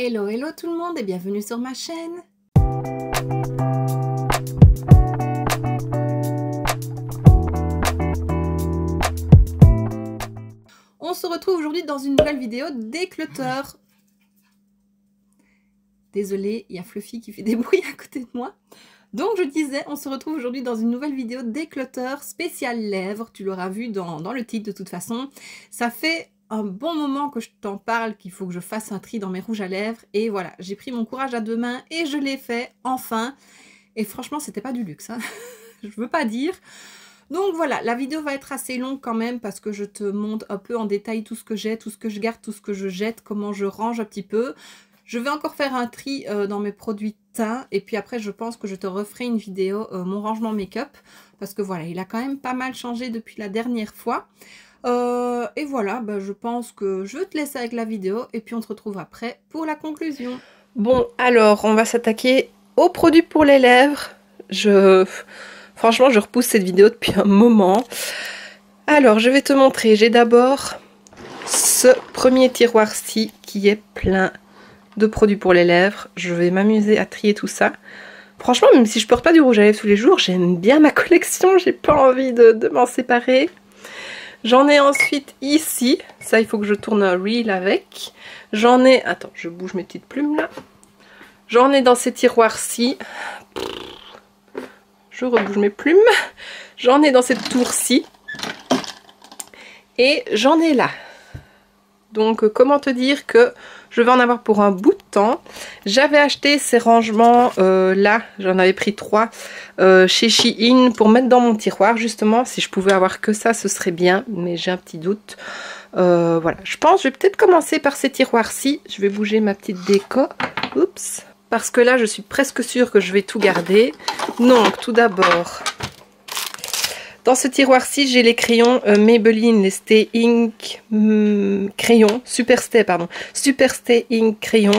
Hello, hello tout le monde et bienvenue sur ma chaîne. On se retrouve aujourd'hui dans une nouvelle vidéo déclutter. Désolée, il y a Fluffy qui fait des bruits à côté de moi. Donc je disais, on se retrouve aujourd'hui dans une nouvelle vidéo déclutter spéciale lèvres. Tu l'auras vu dans le titre de toute façon. Ça fait un bon moment que je t'en parle qu'il faut que je fasse un tri dans mes rouges à lèvres. Et voilà, j'ai pris mon courage à deux mains et je l'ai fait enfin. Et franchement, c'était pas du luxe, hein. Je veux pas dire. Donc voilà, la vidéo va être assez longue quand même parce que je te montre un peu en détail tout ce que j'ai, tout ce que je garde, tout ce que je jette, comment je range un petit peu. Je vais encore faire un tri dans mes produits teint et puis après je pense que je te referai une vidéo mon rangement make-up parce que voilà, il a quand même pas mal changé depuis la dernière fois. Et voilà, je pense que je vais te laisser avec la vidéo et puis on se retrouve après pour la conclusion. Bon, alors on va s'attaquer aux produits pour les lèvres. Franchement, je repousse cette vidéo depuis un moment. Alors, je vais te montrer. J'ai d'abord ce premier tiroir-ci qui est plein de produits pour les lèvres. Je vais m'amuser à trier tout ça. Franchement, même si je porte pas du rouge à lèvres tous les jours, j'aime bien ma collection. J'ai pas envie de m'en séparer. J'en ai ensuite ici. Ça, il faut que je tourne un reel avec. J'en ai... Attends, je bouge mes petites plumes là. J'en ai dans ces tiroirs-ci. Je rebouge mes plumes. J'en ai dans cette tour-ci. Et j'en ai là. Donc, comment te dire que je vais en avoir pour un bout de temps. J'avais acheté ces rangements là. J'en avais pris 3 chez Shein pour mettre dans mon tiroir. Justement, si je pouvais avoir que ça, ce serait bien. Mais j'ai un petit doute. Voilà. Je pense que je vais peut-être commencer par ces tiroirs-ci. Je vais bouger ma petite déco. Oups. Parce que là, je suis presque sûre que je vais tout garder. Donc, tout d'abord, dans ce tiroir-ci, j'ai les crayons Maybelline, les Stay Ink crayons, Super Stay Ink crayons.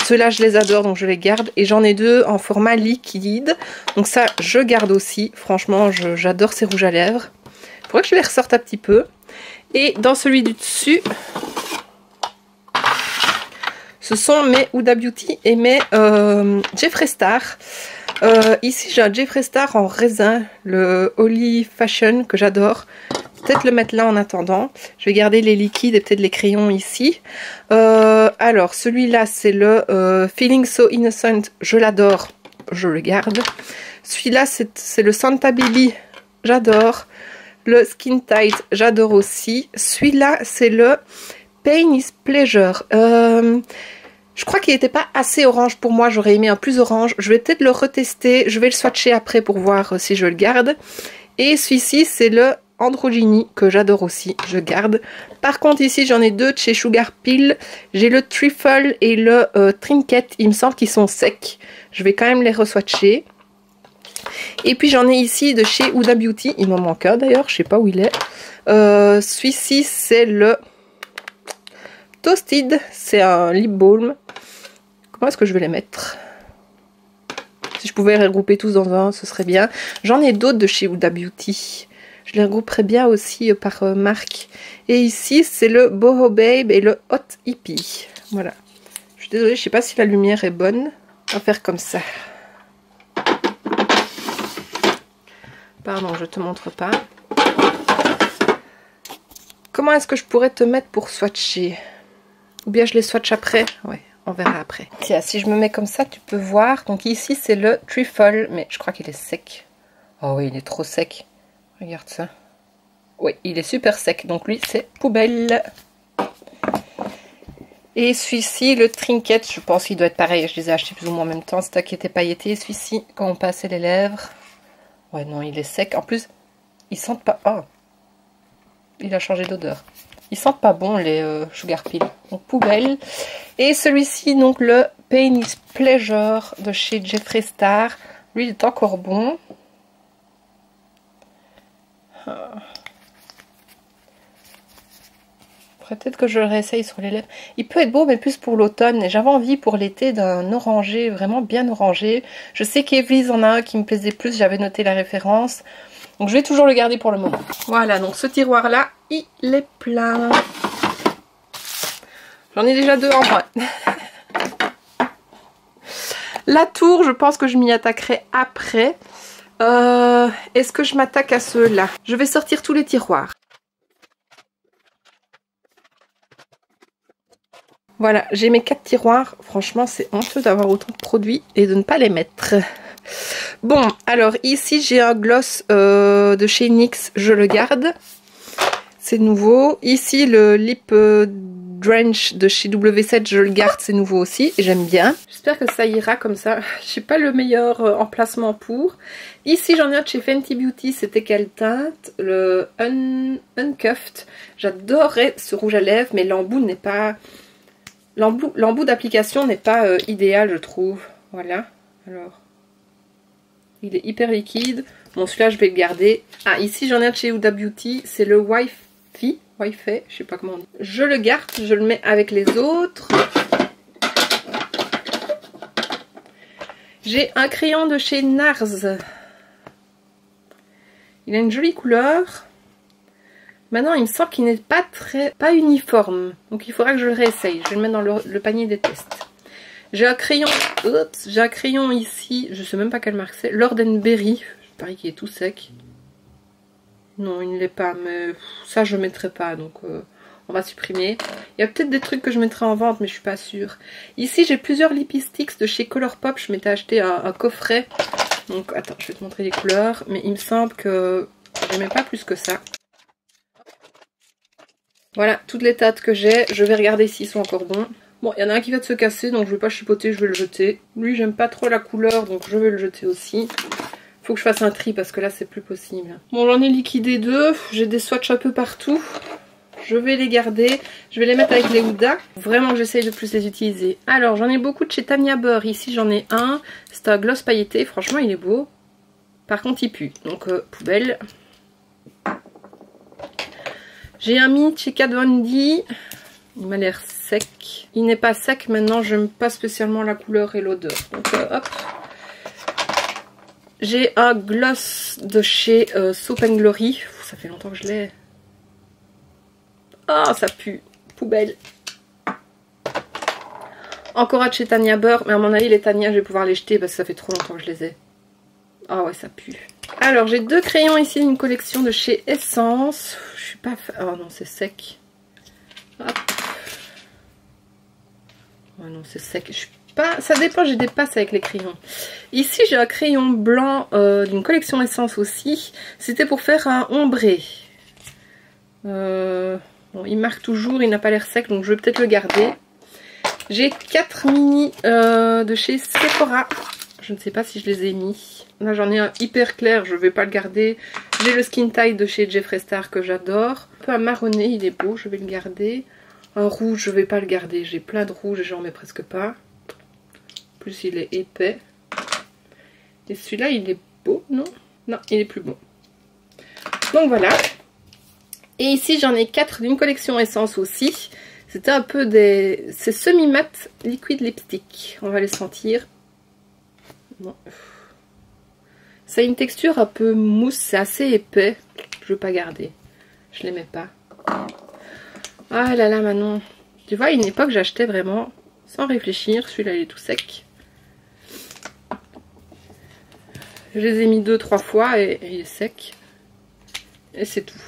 Ceux-là, je les adore, donc je les garde. Et j'en ai 2 en format liquide. Donc ça, je garde aussi. Franchement, j'adore ces rouges à lèvres. Il faudrait que je les ressorte un petit peu. Et dans celui du dessus... ce sont mes Huda Beauty et mes Jeffree Star. Ici, j'ai un Jeffree Star en raisin, le Holy Fashion, que j'adore. Peut-être le mettre là en attendant. Je vais garder les liquides et peut-être les crayons ici. Alors, celui-là, c'est le Feeling So Innocent. Je l'adore. Je le garde. Celui-là, c'est le Santa Baby. J'adore. Le Skin Tight, j'adore aussi. Celui-là, c'est le... Pain is Pleasure. Je crois qu'il n'était pas assez orange pour moi. J'aurais aimé un plus orange. Je vais peut-être le retester. Je vais le swatcher après pour voir si je le garde. Et celui-ci, c'est le Androgyny que j'adore aussi. Je garde. Par contre, ici, j'en ai 2 de chez Sugar Pill. J'ai le Trifle et le Trinket. Il me semble qu'ils sont secs. Je vais quand même les reswatcher. Et puis, j'en ai ici de chez Huda Beauty. Il m'en manque un d'ailleurs. Je ne sais pas où il est. Celui-ci, c'est le... Toasted, c'est un lip balm. Comment est-ce que je vais les mettre? Si je pouvais les regrouper tous dans un, ce serait bien. J'en ai d'autres de chez Huda Beauty. Je les regrouperais bien aussi par marque. Et ici, c'est le Boho Babe et le Hot Hippie. Voilà. Je suis désolée, je ne sais pas si la lumière est bonne. On va faire comme ça. Pardon, je ne te montre pas. Comment est-ce que je pourrais te mettre pour swatcher? Ou bien je les swatch après. Ouais, on verra après. Tiens, si je me mets comme ça, tu peux voir. Donc ici, c'est le Trifle. Mais je crois qu'il est sec. Oh oui, il est trop sec. Regarde ça. Oui, il est super sec. Donc lui, c'est poubelle. Et celui-ci, le Trinket, je pense qu'il doit être pareil. Je les ai achetés plus ou moins en même temps. C'est un qui était pailleté. Celui-ci, quand on passait les lèvres. Ouais, non, il est sec. En plus, ils sentent pas... Oh, il a changé d'odeur. Ils sentent pas bon les Sugar Pill. Donc poubelle. Et celui-ci, donc le Pain is Pleasure de chez Jeffree Star. Lui, il est encore bon. Peut-être que je le réessaye sur les lèvres. Il peut être beau, mais plus pour l'automne. Et j'avais envie pour l'été d'un orangé, vraiment bien orangé. Je sais qu'Evelise en a un qui me plaisait plus. J'avais noté la référence. Donc je vais toujours le garder pour le moment. Voilà, donc ce tiroir là, il est plein. J'en ai déjà 2 en moins. La tour, je pense que je m'y attaquerai après. Est-ce que je m'attaque à ceux-là? Je vais sortir tous les tiroirs. Voilà, j'ai mes 4 tiroirs. Franchement, c'est honteux d'avoir autant de produits et de ne pas les mettre. Bon, alors ici, j'ai un gloss de chez NYX. Je le garde. C'est nouveau. Ici, le Lip Drench de chez W7. Je le garde. C'est nouveau aussi. Et j'aime bien. J'espère que ça ira comme ça. Je n'ai pas le meilleur emplacement pour. Ici, j'en ai un de chez Fenty Beauty. C'était quelle teinte? Le Uncuffed. J'adorais ce rouge à lèvres. Mais l'embout n'est pas... L'embout d'application n'est pas idéal, je trouve. Voilà. Alors, il est hyper liquide. Bon, celui-là, je vais le garder. Ah, ici, j'en ai un de chez Huda Beauty. C'est le Wi-Fi, je sais pas comment on dit. Je le garde, je le mets avec les autres. J'ai un crayon de chez NARS. Il a une jolie couleur. Maintenant, il me semble qu'il n'est pas uniforme. Donc, il faudra que je le réessaye. Je vais le mettre dans le panier des tests. J'ai un crayon. Oups, j'ai un crayon ici. Je sais même pas quelle marque c'est. Lord & Berry. Il paraît qu'il est tout sec. Non, il ne l'est pas. Mais ça, je ne mettrai pas. Donc, on va supprimer. Il y a peut-être des trucs que je mettrai en vente, mais je suis pas sûre. Ici, j'ai plusieurs Lipsticks de chez Colourpop. Je m'étais acheté un coffret. Donc, attends, je vais te montrer les couleurs. Mais il me semble que je n'aimais pas plus que ça. Voilà, toutes les tâtes que j'ai, je vais regarder s'ils sont encore bons. Bon, il y en a un qui va de se casser, donc je vais pas chipoter, je vais le jeter. Lui, j'aime pas trop la couleur, donc je vais le jeter aussi. Faut que je fasse un tri, parce que là, c'est plus possible. Bon, j'en ai liquidé 2, j'ai des swatchs un peu partout. Je vais les garder, je vais les mettre avec les Huda. Vraiment que j'essaye de plus les utiliser. Alors, j'en ai beaucoup de chez Tanya Burr. Ici, j'en ai un. C'est un gloss pailleté, franchement, il est beau. Par contre, il pue, donc poubelle. J'ai un mini chez Kat Von D. Il m'a l'air sec. Il n'est pas sec maintenant. J'aime pas spécialement la couleur et l'odeur. Donc hop. J'ai un gloss de chez Soap & Glory. Ça fait longtemps que je l'ai. Ah, ça pue. Poubelle. Encore un de chez Tanya Burr. Mais à mon avis, les Tanya, je vais pouvoir les jeter parce que ça fait trop longtemps que je les ai. Ah ouais, ça pue. Alors, j'ai 2 crayons ici d'une collection de chez Essence. Je suis pas... Oh non, c'est sec. Hop. Oh non, c'est sec. Je suis pas... Ça dépend, j'ai des passes avec les crayons. Ici, j'ai un crayon blanc d'une collection Essence aussi. C'était pour faire un ombré. Bon, il marque toujours, il n'a pas l'air sec, donc je vais peut-être le garder. J'ai 4 mini de chez Sephora. Je ne sais pas si je les ai mis. Là, j'en ai un hyper clair, je ne vais pas le garder. J'ai le Skin Tight de chez Jeffree Star que j'adore. Un peu un marronné, il est beau, je vais le garder. Un rouge, je ne vais pas le garder. J'ai plein de rouges et j'en mets presque pas. En plus, il est épais. Et celui-là, il est beau, non? Non, il est plus beau. Donc voilà. Et ici, j'en ai 4 d'une collection Essence aussi. C'était un peu des... C'est semi-mat liquid lipstick. On va les sentir. Bon. Ça a une texture un peu mousse, c'est assez épais. Je veux pas garder. Je les mets pas. Ah là là, Manon. Tu vois, à une époque, j'achetais vraiment sans réfléchir. Celui-là, il est tout sec. Je les ai mis 2-3 fois et il est sec. Et c'est tout.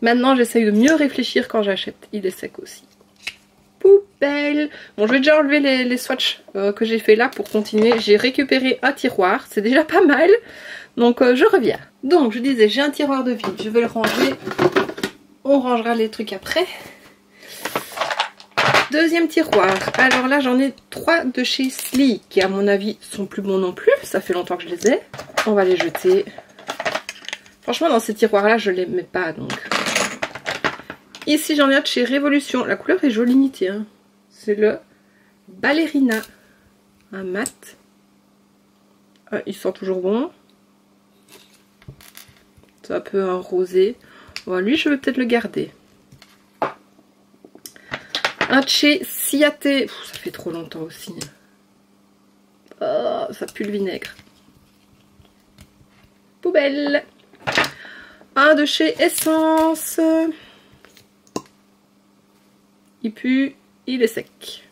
Maintenant, j'essaye de mieux réfléchir quand j'achète. Il est sec aussi. Poubelle. Bon, je vais déjà enlever les swatchs que j'ai fait là pour continuer. J'ai récupéré un tiroir, c'est déjà pas mal. Donc je reviens. Donc je disais, j'ai un tiroir de vide, je vais le ranger. On rangera les trucs après. Deuxième tiroir. Alors là, j'en ai 3 de chez Sleek qui à mon avis sont plus bons non plus. Ça fait longtemps que je les ai. On va les jeter. Franchement, dans ces tiroirs là, je les mets pas donc. Ici, j'en ai un de chez Révolution. La couleur est jolie, tiens. C'est le Ballerina. Un mat. Il sent toujours bon. C'est un peu un rosé. Bon, lui, je vais peut-être le garder. Un de chez Ciaté. Ça fait trop longtemps aussi. Oh, ça pue le vinaigre. Poubelle. Un de chez Essence. Il pue, il est sec.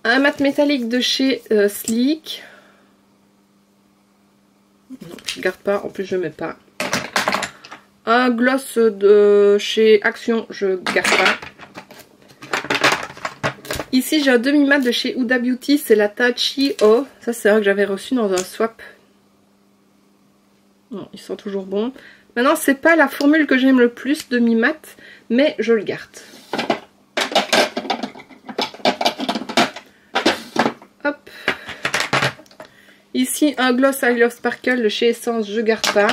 Un mat métallique de chez Sleek. Non, je garde pas, en plus je mets pas. Un gloss de chez Action, je garde pas. Ici j'ai un demi-mat de chez Huda Beauty, c'est la Tachi O. Ça c'est un que j'avais reçu dans un swap. Non, ils sont toujours bons. Maintenant c'est pas la formule que j'aime le plus, demi-mat, mais je le garde. Hop. Ici un gloss I Love Sparkle de chez Essence, je garde pas.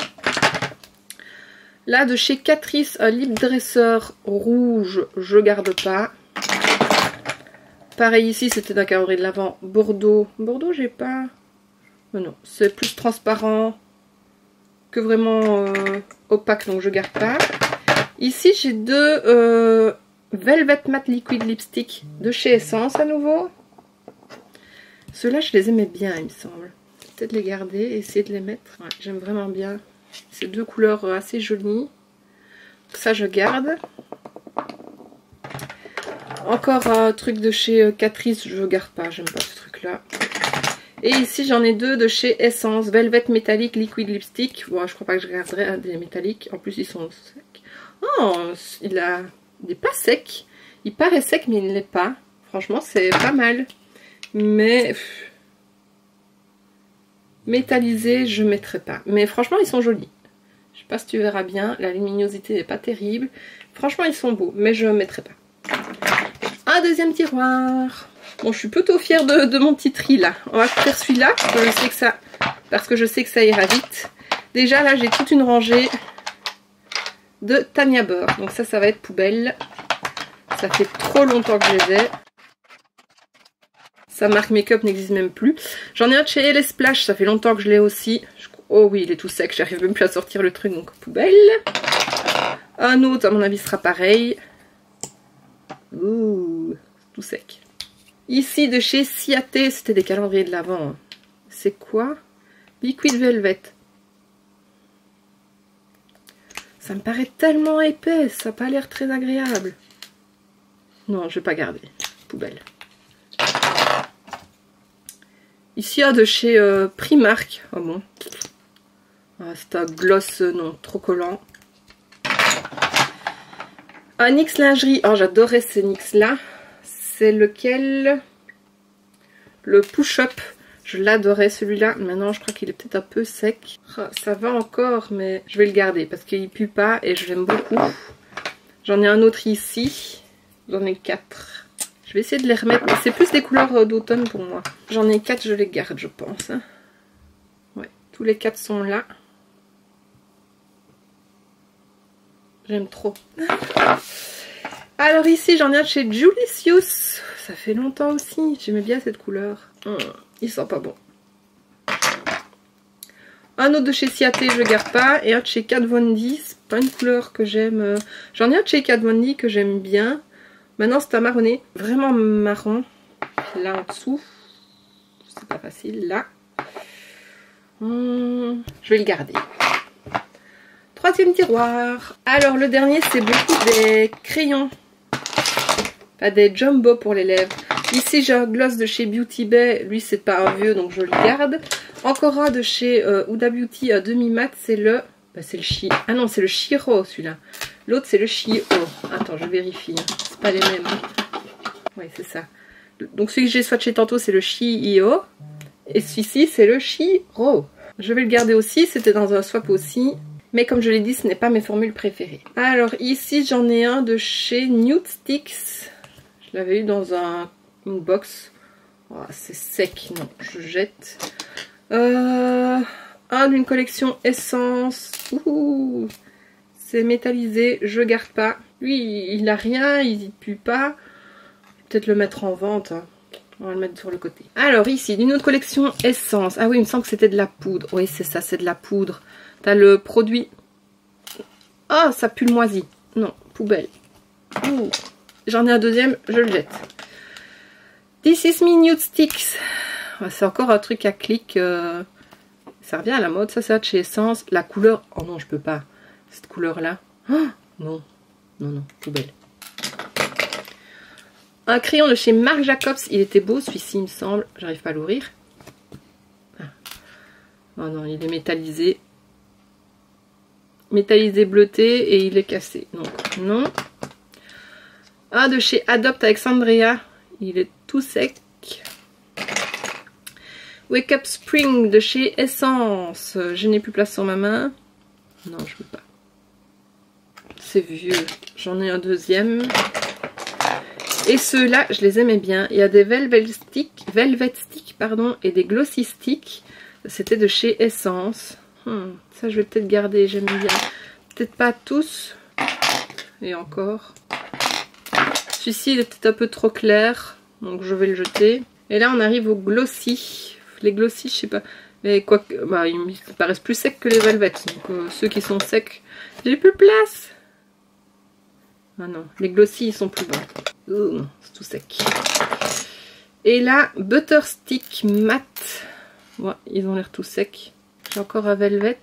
Là de chez Catrice, un lip dresser rouge, je garde pas. Pareil ici, c'était d'un calendrier de l'Avent Bordeaux. Bordeaux, j'ai pas... Oh non, c'est plus transparent que vraiment opaque, donc je garde pas. Ici, j'ai deux Velvet Matte Liquid Lipstick de chez Essence à nouveau. Ceux-là, je les aimais bien, il me semble. Peut-être les garder et essayer de les mettre. Ouais, j'aime vraiment bien. C'est deux couleurs assez jolies. Ça, je garde. Encore un truc de chez Catrice, je garde pas, j'aime pas ce truc là. Et ici j'en ai deux de chez Essence, Velvet Metallic Liquid Lipstick. Bon, je crois pas que je garderai un des métalliques, en plus ils sont secs. Oh, il est pas sec, il paraît sec mais il ne l'est pas. Franchement c'est pas mal. Mais métallisé je mettrai pas. Mais franchement ils sont jolis. Je sais pas si tu verras bien, la luminosité n'est pas terrible. Franchement ils sont beaux, mais je mettrai pas. Un deuxième tiroir. Bon, je suis plutôt fière de mon petit tri là. On va faire celui-là parce que je sais que ça ira vite. Déjà là, j'ai toute une rangée de Tanya Burr. Donc ça va être poubelle. Ça fait trop longtemps que je les ai. Sa marque make-up n'existe même plus. J'en ai un de chez LS Splash. Ça fait longtemps que je l'ai aussi. Oh oui, il est tout sec. J'arrive même plus à sortir le truc. Donc poubelle. Un autre, à mon avis, sera pareil. Ouh, tout sec. Ici de chez Ciaté, c'était des calendriers de l'Avent. C'est quoi? Liquid Velvet. Ça me paraît tellement épais, ça n'a pas l'air très agréable. Non, je vais pas garder. Poubelle. Ici, il y a de chez Primark. Oh bon. Ah, c'est un gloss, non, trop collant. Un NYX lingerie. Oh, j'adorais ce NYX là. C'est lequel? Le push-up. Je l'adorais celui-là. Maintenant, je crois qu'il est peut-être un peu sec. Oh, ça va encore, mais je vais le garder parce qu'il pue pas et je l'aime beaucoup. J'en ai un autre ici. J'en ai 4. Je vais essayer de les remettre. C'est plus des couleurs d'automne pour moi. J'en ai 4, je les garde, je pense. Ouais, tous les 4 sont là. J'aime trop. Alors ici, j'en ai un de chez Julicius. Ça fait longtemps aussi. J'aimais bien cette couleur. Il sent pas bon. Un autre de chez Ciaté, je garde pas. Et un de chez Kat Von D. C'est pas une couleur que j'aime. J'en ai un de chez Kat Von D que j'aime bien. Maintenant, c'est un marronné. Vraiment marron. Là en dessous. C'est pas facile. Là. Je vais le garder. Troisième tiroir. Alors le dernier c'est beaucoup des crayons. Pas des jumbo pour les lèvres. Ici j'ai un gloss de chez Beauty Bay. Lui c'est pas un vieux donc je le garde. Encore un de chez Huda Beauty à demi-mat. C'est le... c'est le Chi. Ah non c'est le Shiro celui-là. L'autre c'est le Shio. Attends je vérifie. C'est pas les mêmes. Oui c'est ça. Donc celui que j'ai swatché tantôt c'est le Shio. Et celui-ci c'est le Shiro. Je vais le garder aussi. C'était dans un swap aussi. Mais comme je l'ai dit, ce n'est pas mes formules préférées. Alors ici, j'en ai un de chez Nude Sticks. Je l'avais eu dans une box. Oh, c'est sec, non, je jette. Un d'une collection Essence. C'est métallisé, je garde pas. Lui, il a rien, il pue pas. Peut-être le mettre en vente. Hein. On va le mettre sur le côté. Alors ici, d'une autre collection Essence. Ah oui, il me semble que c'était de la poudre. Oui, c'est ça, c'est de la poudre. T'as le produit. Ah, ça pue le moisi. Non, poubelle. J'en ai un deuxième, je le jette. This is me Nude Sticks. C'est encore un truc à clic. Ça revient à la mode. Ça, c'est chez Essence. La couleur. Oh non, je peux pas. Cette couleur-là. Oh, non. Non, non, poubelle. Un crayon de chez Marc Jacobs. Il était beau celui-ci, il me semble. J'arrive pas à l'ouvrir. Ah. Oh non, il est métallisé. Métallisé bleuté et il est cassé. Donc non. Un de chez Adopt Alexandria. Il est tout sec. Wake Up Spring de chez Essence. Je n'ai plus place sur ma main. Non, je veux pas. C'est vieux. J'en ai un deuxième. Et ceux-là, je les aimais bien. Il y a des Velvet Stick pardon, et des Glossy Stick. C'était de chez Essence. Ça, je vais peut-être garder. J'aime bien. Peut-être pas tous. Et encore. Celui-ci, il est peut-être un peu trop clair. Donc, je vais le jeter. Et là, on arrive aux Glossy. Les Glossy, je sais pas. Mais quoi que, bah, ils me paraissent plus secs que les Velvet. Donc, ceux qui sont secs, j'ai plus de place. Ah non, les Glossy, ils sont plus bons. Oh, c'est tout sec. Et là, Butter Stick Matte. Ouais, ils ont l'air tout secs. J'ai encore un Velvet.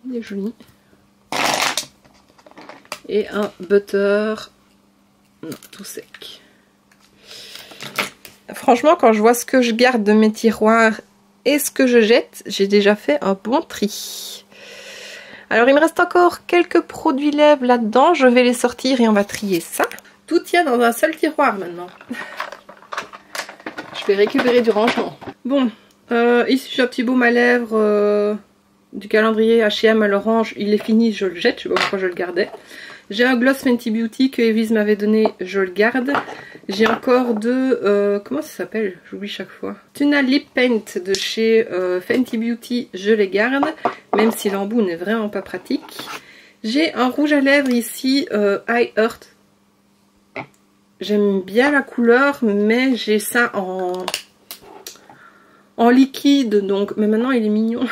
Il est joli. Et un Butter. Non, tout sec. Franchement, quand je vois ce que je garde de mes tiroirs et ce que je jette, j'ai déjà fait un bon tri. Alors, il me reste encore quelques produits lèvres là-dedans. Je vais les sortir et on va trier ça. Tout tient dans un seul tiroir maintenant. Je vais récupérer du rangement. Bon, ici j'ai un petit baume à lèvres du calendrier H&M à l'orange. Il est fini, je le jette. Je sais pas pourquoi je le gardais. J'ai un gloss Fenty Beauty que Evise m'avait donné, je le garde. J'ai encore deux, comment ça s'appelle? J'oublie chaque fois. Tuna Lip Paint de chez Fenty Beauty, je les garde. Même si l'embout n'est vraiment pas pratique. J'ai un rouge à lèvres ici, I Heart. J'aime bien la couleur, mais j'ai ça en liquide, donc. Mais maintenant il est mignon.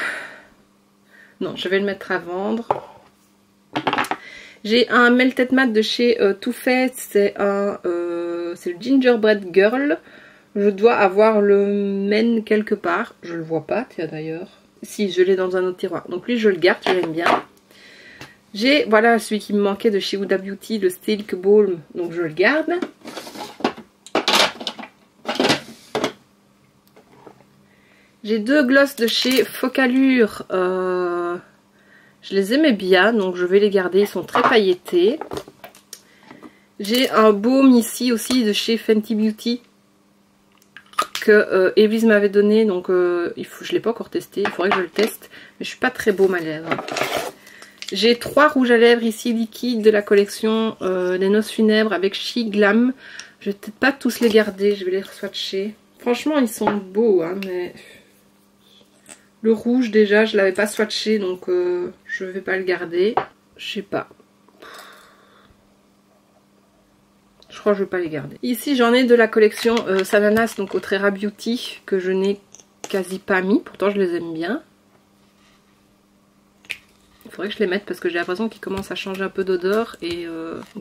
Non, je vais le mettre à vendre. J'ai un Melted Matte de chez Too Faced, c'est le Gingerbread Girl. Je dois avoir le Men quelque part. Je le vois pas, tiens d'ailleurs. Si, je l'ai dans un autre tiroir. Donc lui, je le garde, je l'aime bien. J'ai, voilà, celui qui me manquait de chez Huda Beauty, le Silk Balm. Donc je le garde. J'ai deux glosses de chez Focalure. Je les aimais bien, donc je vais les garder. Ils sont très pailletés. J'ai un baume ici aussi de chez Fenty Beauty que Evise m'avait donné. Donc je ne l'ai pas encore testé. Il faudrait que je le teste. Mais je suis pas très baume à lèvres. J'ai trois rouges à lèvres ici liquides de la collection Les Noces Funèbres avec She Glam. Je vais peut-être pas tous les garder. Je vais les swatcher. Franchement, ils sont beaux, hein, mais... Le rouge déjà, je l'avais pas swatché, donc je vais pas le garder. Je sais pas. Je crois que je vais pas les garder. Ici, j'en ai de la collection Sananas, donc Autrera Beauty, que je n'ai quasi pas mis. Pourtant, je les aime bien. Il faudrait que je les mette parce que j'ai l'impression qu'ils commencent à changer un peu d'odeur. Et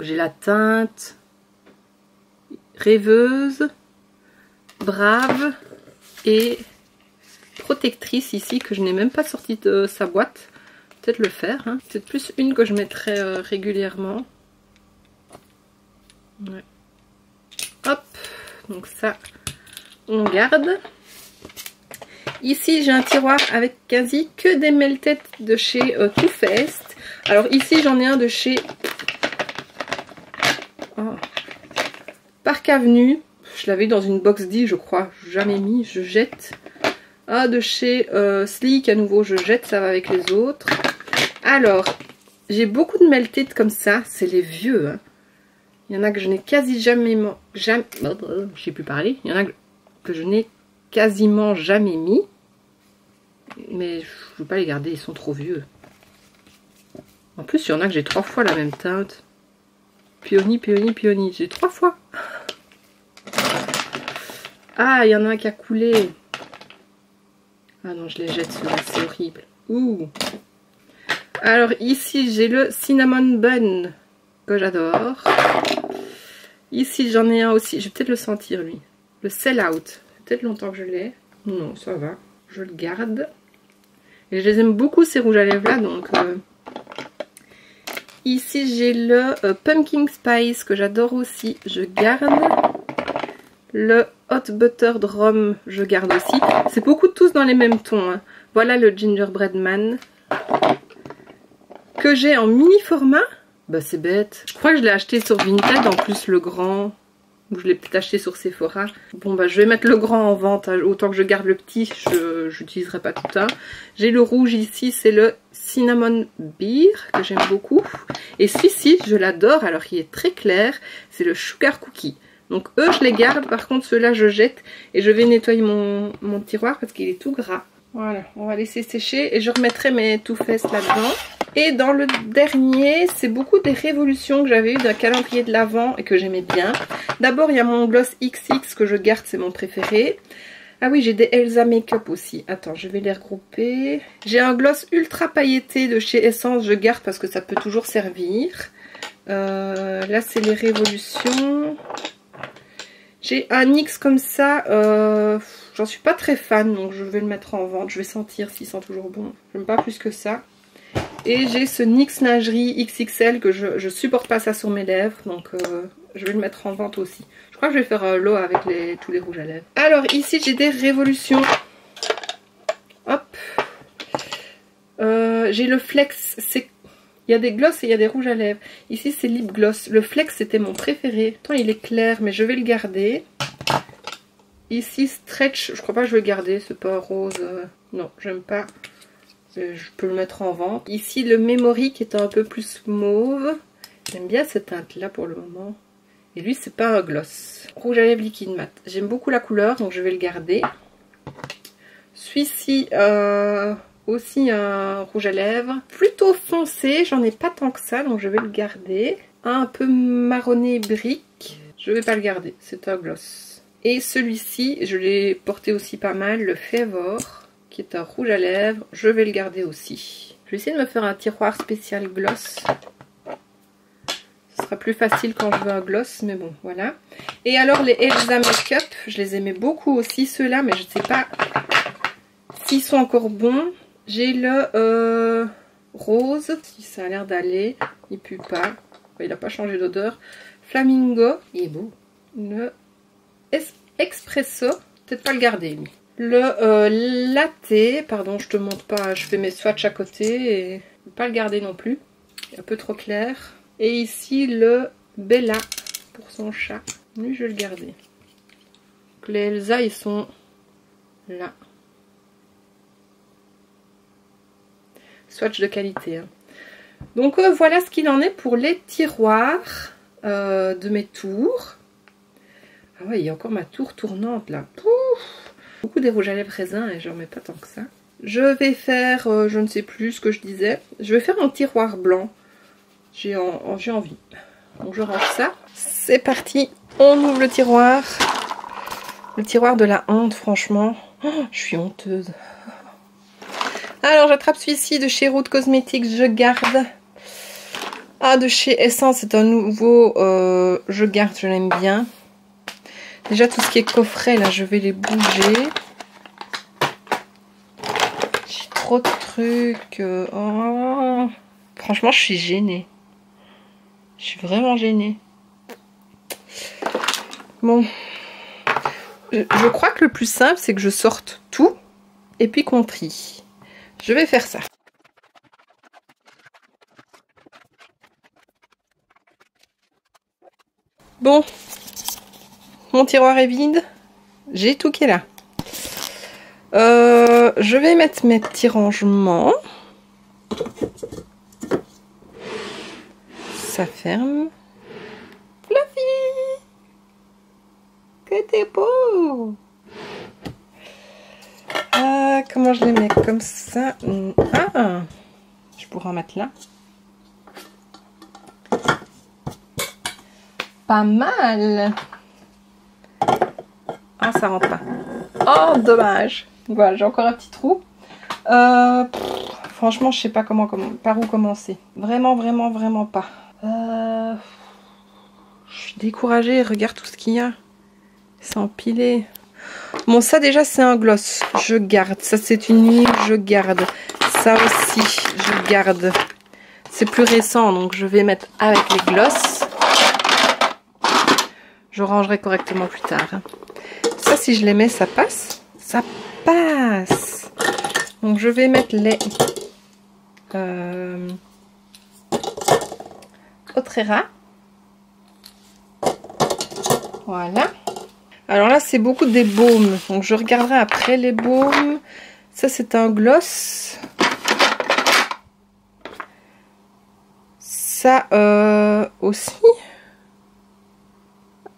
j'ai la teinte rêveuse, brave et... protectrice ici que je n'ai même pas sorti de sa boîte. Peut-être le faire, hein. C'est plus une que je mettrai régulièrement. Ouais. Hop, donc ça on garde. Ici j'ai un tiroir avec quasi que des Melted de chez Too Faced. Alors ici j'en ai un de chez Park Avenue. Je l'avais dans une box D, je crois, jamais mis, je jette. Ah, de chez Sleek, à nouveau, je jette, ça va avec les autres. Alors, j'ai beaucoup de Melted comme ça, c'est les vieux. Hein. Il y en a que je n'ai quasi jamais... je sais plus parler. Il y en a que je n'ai quasiment jamais mis. Mais je ne veux pas les garder, ils sont trop vieux. En plus, il y en a que j'ai 3 fois la même teinte. Peony, Peony, Peony. J'ai 3 fois. Ah, il y en a un qui a coulé. Ah non, je les jette ceux-là, c'est horrible. Ouh. Alors ici, j'ai le Cinnamon Bun que j'adore. Ici, j'en ai un aussi. Je vais peut-être le sentir, lui. Le Sell Out. Peut-être longtemps que je l'ai. Non, ça va. Je le garde. Et je les aime beaucoup, ces rouges à lèvres-là. Donc, Ici, j'ai le Pumpkin Spice que j'adore aussi. Je garde. Le Hot Buttered Rum, je garde aussi. C'est beaucoup tous dans les mêmes tons. Hein. Voilà le Gingerbread Man. Que j'ai en mini format. Bah c'est bête. Je crois que je l'ai acheté sur Vinted. En plus le grand. Ou je l'ai peut-être acheté sur Sephora. Bon bah je vais mettre le grand en vente. Autant que je garde le petit. Je n'utiliserai pas tout ça. J'ai le rouge ici. C'est le Cinnamon Beer. Que j'aime beaucoup. Et celui-ci je l'adore. Alors qu'il est très clair. C'est le Sugar Cookie. Donc eux je les garde, par contre ceux-là je jette et je vais nettoyer mon tiroir parce qu'il est tout gras. Voilà, on va laisser sécher et je remettrai mes Too Faced là-dedans. Et dans le dernier, c'est beaucoup des révolutions que j'avais eu d'un calendrier de l'Avent et que j'aimais bien. D'abord il y a mon gloss XX que je garde, c'est mon préféré. Ah oui, j'ai des Elsa Makeup aussi. Attends, je vais les regrouper. J'ai un gloss ultra pailleté de chez Essence, je garde parce que ça peut toujours servir. Là c'est les révolutions. J'ai un NYX comme ça, j'en suis pas très fan, donc je vais le mettre en vente. Je vais sentir s'il sent toujours bon. J'aime pas plus que ça. Et j'ai ce NYX lingerie XXL que je supporte pas ça sur mes lèvres, donc je vais le mettre en vente aussi. Je crois que je vais faire l'eau avec tous les rouges à lèvres. Alors ici j'ai des révolutions. Hop. J'ai le Flex, il y a des gloss et il y a des rouges à lèvres. Ici c'est lip gloss. Le Flex c'était mon préféré. Pourtant il est clair mais je vais le garder. Ici Stretch, je crois pas que je vais le garder. C'est pas rose. Non, j'aime pas. Je peux le mettre en vente. Ici le Memory qui est un peu plus mauve. J'aime bien cette teinte là pour le moment. Et lui c'est pas un gloss. Rouge à lèvres liquide mat. J'aime beaucoup la couleur donc je vais le garder. Celui-ci... aussi un rouge à lèvres plutôt foncé, j'en ai pas tant que ça donc je vais le garder. Un peu marronné brique, je vais pas le garder, c'est un gloss. Et celui-ci je l'ai porté aussi pas mal, le Favor qui est un rouge à lèvres, je vais le garder aussi. Je vais essayer de me faire un tiroir spécial gloss, ce sera plus facile quand je veux un gloss, mais bon voilà. Et alors les Elsa Makeup, je les aimais beaucoup aussi ceux-là, mais je sais pas s'ils sont encore bons. J'ai le rose, si ça a l'air d'aller, il pue pas, il n'a pas changé d'odeur. Flamingo, il est beau. Le Espresso, peut-être pas le garder lui. Le Latte, pardon je te montre pas, je fais mes swatchs à côté et je ne vais pas le garder non plus, il est un peu trop clair. Et ici le Bella pour son chat, lui je vais le garder. Donc, les Elsa ils sont là. Swatch de qualité. Hein. Donc voilà ce qu'il en est pour les tiroirs de mes tours. Ah ouais, il y a encore ma tour tournante là. Pouf, beaucoup des rouges à lèvres raisin et j'en mets pas tant que ça. Je vais faire, je ne sais plus ce que je disais. Je vais faire un tiroir blanc. J'ai envie. Donc je range ça. C'est parti. On ouvre le tiroir. Le tiroir de la honte, franchement. Oh, je suis honteuse. Alors j'attrape celui-ci de chez Root Cosmetics, je garde. Ah, de chez Essence, c'est un nouveau, je garde, je l'aime bien. Déjà tout ce qui est coffret là, je vais les bouger. J'ai trop de trucs. Oh. Franchement je suis gênée. Je suis vraiment gênée. Bon. Je crois que le plus simple c'est que je sorte tout et puis qu'on trie. Je vais faire ça. Bon, mon tiroir est vide. J'ai tout qui est là. Je vais mettre mes petits rangements. Ça ferme. Fluffy! Que t'es beau! Comment je les mets? Comme ça. Ah! Je pourrais en mettre là. Pas mal! Ah, ça rentre pas. Oh, dommage! Voilà, j'ai encore un petit trou. Franchement, je sais pas par où commencer. Vraiment, vraiment, vraiment pas. Je suis découragée. Regarde tout ce qu'il y a. C'est empilé. Bon, ça déjà c'est un gloss, je garde. Ça c'est une huile, je garde. Ça aussi, je garde. c'est plus récent, donc je vais mettre avec les glosses. Je rangerai correctement plus tard. Ça, si je les mets, ça passe? Ça passe! Donc je vais mettre les Otrera. Voilà. Alors là, c'est beaucoup des baumes. Donc je regarderai après les baumes. Ça, c'est un gloss. Ça aussi.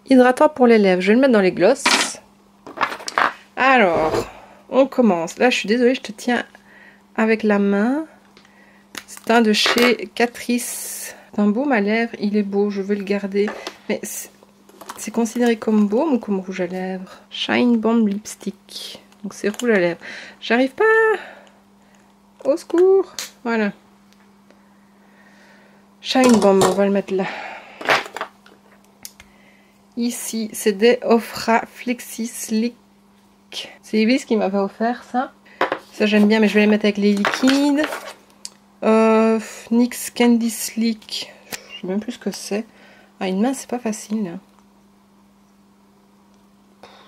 Hydratant pour les lèvres. Je vais le mettre dans les gloss. Alors, on commence. Là, je suis désolée, je te tiens avec la main. C'est un de chez Catrice. C'est un baume à lèvres. Il est beau, je veux le garder. Mais c'est considéré comme baume ou comme rouge à lèvres? Shine Bomb Lipstick. Donc c'est rouge à lèvres. J'arrive pas. Au secours. Voilà. Shine Bomb, on va le mettre là. Ici, c'est des Ofra Flexi Slick. C'est Evis qui m'avait offert ça. Ça j'aime bien, mais je vais les mettre avec les liquides. NYX Candy Slick. Je sais même plus ce que c'est. Ah, une main, c'est pas facile. Hein.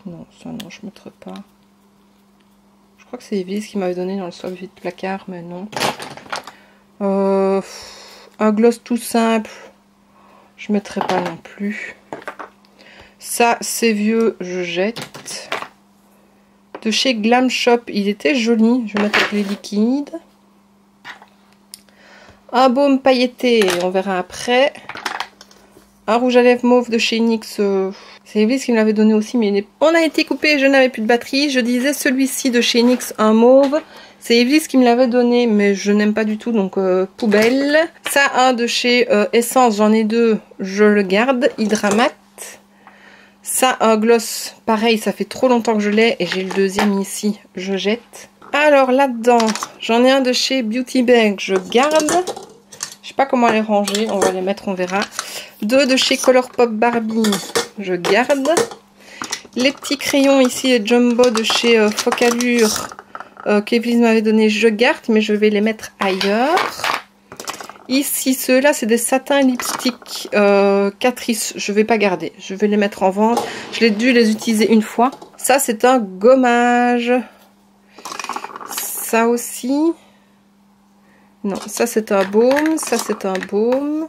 Non, ça non, je ne mettrai pas. Je crois que c'est Evis qui m'avait donné dans le swap vide placard, mais non. Un gloss tout simple. Je ne mettrai pas non plus. Ça, c'est vieux, je jette. De chez Glam Shop, il était joli. Je vais mettre avec les liquides. Un baume pailleté, on verra après. Un rouge à lèvres mauve de chez NYX. C'est Evis qui me l'avait donné aussi, mais on a été coupé, je n'avais plus de batterie. Je disais celui-ci de chez NYX, un mauve. C'est Evis qui me l'avait donné, mais je n'aime pas du tout, donc poubelle. Ça, un de chez Essence, j'en ai deux, je le garde. Hydramat. Ça, un gloss, pareil, ça fait trop longtemps que je l'ai et j'ai le deuxième ici, je jette. Alors là-dedans, j'en ai un de chez Beauty Bag, je garde. Je sais pas comment les ranger, on va les mettre, on verra. Deux de chez Colourpop Barbie, je garde. Les petits crayons ici, les Jumbo de chez Focalure, qu'Evelyne m'avait donné, je garde, mais je vais les mettre ailleurs. Ici, ceux-là, c'est des satins lipstick Catrice. Je vais pas garder. Je vais les mettre en vente. Je l'ai dû les utiliser une fois. Ça, c'est un gommage. Ça aussi. Non, ça, c'est un baume. Ça, c'est un baume.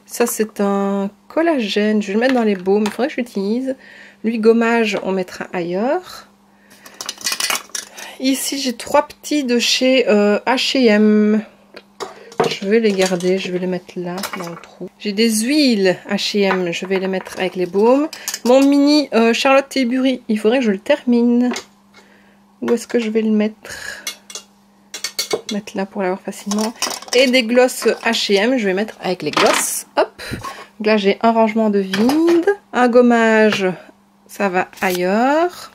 Ça, c'est un collagène. Je vais le mettre dans les baumes. Il faudrait que j'utilise. Lui, gommage, on mettra ailleurs. Ici, j'ai trois petits de chez H&M. Je vais les garder, je vais les mettre là, dans le trou. J'ai des huiles H&M, je vais les mettre avec les baumes. Mon mini Charlotte Tilbury, il faudrait que je le termine. Où est-ce que je vais le mettre? Mettre là pour l'avoir facilement. Et des glosses H&M, je vais mettre avec les glosses. Hop. Donc là, j'ai un rangement de vide. Un gommage, ça va ailleurs.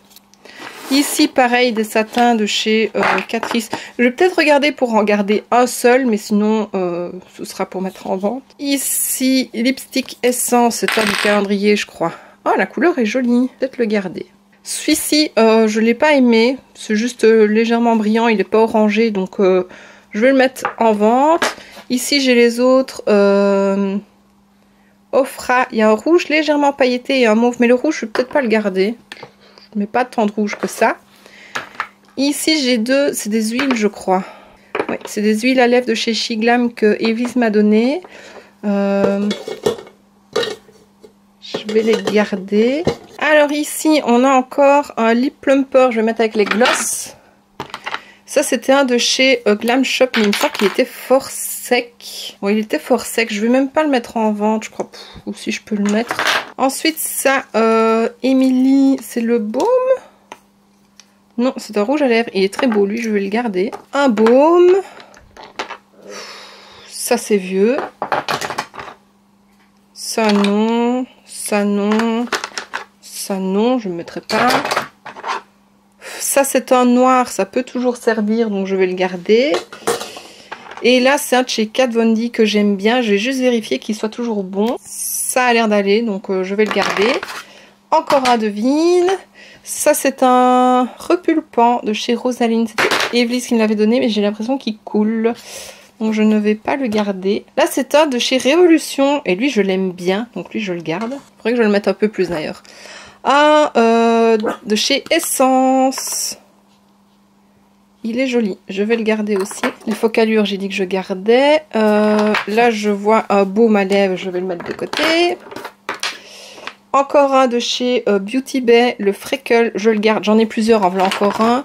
Ici, pareil, des satins de chez Catrice. Je vais peut-être regarder pour en garder un seul, mais sinon, ce sera pour mettre en vente. Ici, lipstick Essence, c'est un du calendrier, je crois. Oh, la couleur est jolie. Peut-être le garder. Celui-ci, je ne l'ai pas aimé. C'est juste légèrement brillant, il n'est pas orangé, donc je vais le mettre en vente. Ici, j'ai les autres. Ofra, il y a un rouge légèrement pailleté et un mauve, mais le rouge, je ne vais peut-être pas le garder. Mais pas tant de rouge que ça. Ici, j'ai deux, c'est des huiles, je crois. Oui, c'est des huiles à lèvres de chez Shiglam que Evis m'a donné. Je vais les garder. Alors ici, on a encore un lip plumper. Je vais mettre avec les glosses. Ça, c'était un de chez Glam Shop, mais il me semble qu'il était fort sec. Oui, il était fort sec. Je vais même pas le mettre en vente, je crois. Ou si je peux le mettre. Ensuite, ça, Emily, c'est le baume. Non, c'est un rouge à lèvres. Il est très beau, lui, je vais le garder. Un baume. Ça, c'est vieux. Ça, non. Ça, non. Ça, non, je ne mettrai pas. Ça, c'est un noir. Ça peut toujours servir, donc je vais le garder. Et là, c'est un de chez Kat Von D que j'aime bien. Je vais juste vérifier qu'il soit toujours bon. Ça a l'air d'aller, donc je vais le garder. Encore un de vide. Ça, c'est un repulpant de chez Rosaline. C'était Evelyn qui me l'avait donné, mais j'ai l'impression qu'il coule. Donc je ne vais pas le garder. Là c'est un de chez Révolution. Et lui je l'aime bien. Donc lui je le garde. Il faudrait que je le mette un peu plus d'ailleurs. Un de chez Essence. Il est joli. Je vais le garder aussi. Les focalures j'ai dit que je gardais. Là je vois un baume à lèvres. Je vais le mettre de côté. Encore un de chez Beauty Bay. Le Freckle. Je le garde. J'en ai plusieurs. En voilà encore un.